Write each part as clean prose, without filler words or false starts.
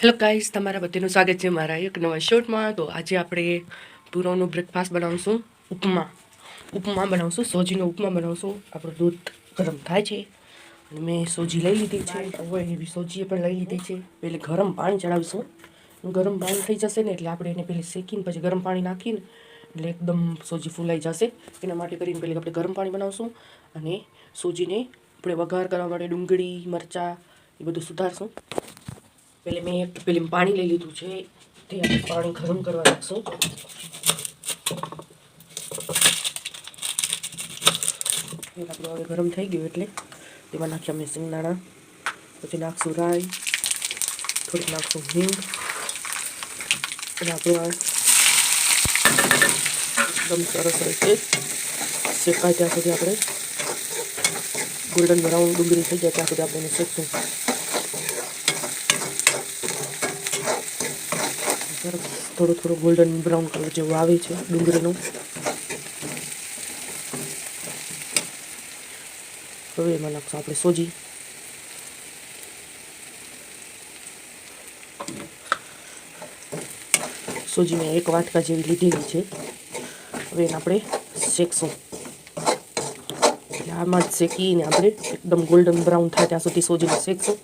Hello guys, તમારા બધાનું સ્વાગત છે મારા એક નવા શોર્ટમાં. તો આજે આપણે પૂરોનો બ્રેકફાસ્ટ બનાવશું. ઉપમા બનાવશું, સોજીનો ઉપમા બનાવશું. આપણું દૂધ ગરમ થાય છે અને મેં સોજી લઈ લીધી છે. હવે એવી સોજીએ પણ લઈ લીધી છે. પહેલે ગરમ પાણી ચડાવીશું. ગરમ પાણી થઈ જશે ને એટલે આપણે એને પહેલે શેકીને પછી ગરમ પાણી નાખીને એટલે એકદમ સોજી ફૂલાઈ જશે. એના માટે કરીને પહેલે આપણે ગરમ પાણી બનાવશું અને સોજીને આપણે વઘાર કરવા માટે ડુંગળી મરચાં એ બધું સુધારશું. પેલી પાણી લઈ લીધું છે, તે આપણે પાણી ગરમ કરવા નાખશું. આપણું હવે ગરમ થઈ ગયું એટલે તેમાં નાખ્યા અમે સિંગદાણા, પછી નાખશું રાઈ, થોડીક નાખશું હિંગ અને આપણું એકદમ સરસ રીતે શેકાય ત્યાં સુધી આપણે ગોલ્ડન બ્રાઉન ડુંગળી થઈ જાય ત્યાં સુધી આપણે એને શેકશું. થોડો ગોલ્ડન બ્રાઉન કલર જેવું આવે છે ડુંગળીનું. હવે એમાં નાખશું આપણે સોજી. સોજી મેં 1 વાટકા જેવી લીધેલી છે. હવે એને આપણે શેકશું. એટલે આમાં જ શેકીને આપણે એકદમ ગોલ્ડન બ્રાઉન થાય ત્યાં સુધી સોજીને શેકશું.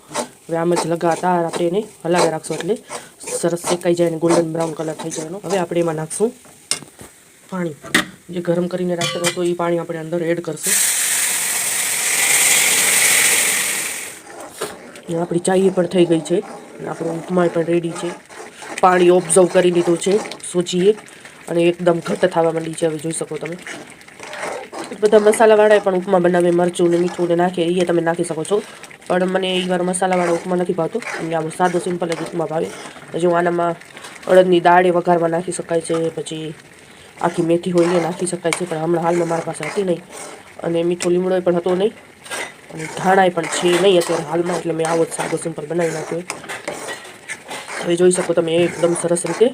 હવે આમ જ લગાતાર આપણે એને હલાવી રાખશું એટલે સરસ શેકાઈ જાય અને ગોલ્ડન બ્રાઉન કલર થઈ જાય એનો. હવે આપણે એમાં નાખશું પાણી. જે ગરમ કરીને રાખેલો હતો એ પાણી આપણે અંદર એડ કરશું. આપણી ચાય પણ થઈ ગઈ છે અને આપણો ઉપમા પણ રેડી છે. પાણી ઓબ્ઝર્વ કરી લીધું છે સોજીએ અને એકદમ ઘટ્ટ થવા માંડી છે. હવે જોઈ શકો તમે. બધા મસાલાવાળા પણ ઉપમા બનાવે, મરચું ને મીઠું ને નાખે, એ તમે નાખી શકો છો. પણ મને એ વાર મસાલાવાળો ઉપમા નથી ભાવતો. અને આવો સાદો સિમ્પલ જ ઉપમા ભાવે. પછી આનામાં અડદની દાળે વઘારમાં નાખી શકાય છે, પછી આખી મેથી હોય એ નાખી શકાય છે, પણ હમણાં હાલમાં મારી પાસે હતી નહીં. અને મીઠો લીમડો પણ હતો નહીં અને ધાણાય પણ છે નહીં અત્યારે હાલમાં, એટલે મેં આવો જ સાદો સિમ્પલ બનાવી નાખ્યો. હવે જોઈ શકો તમે એકદમ સરસ રીતે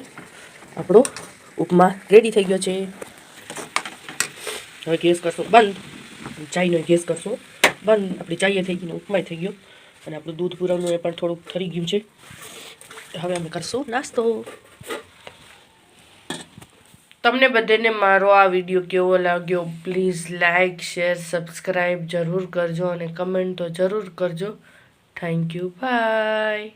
આપણો ઉપમા રેડી થઈ ગયો છે. હવે ગેસ કરશો બંધ, ચાયનો ગેસ કરશો બંધ. આપણી ચાય થઈ ગઈ ને ઉપમાય થઈ ગયો અને આપણું દૂધ પૂરવનું એ પણ થોડુંક ઠરી ગયું છે. હવે અમે કરશું નાસ્તો. તમને બધાને મારો આ વિડીયો કેવો લાગ્યો પ્લીઝ લાઈક શેર સબસ્ક્રાઈબ જરૂર કરજો અને કમેન્ટ તો જરૂર કરજો. Thank you, by.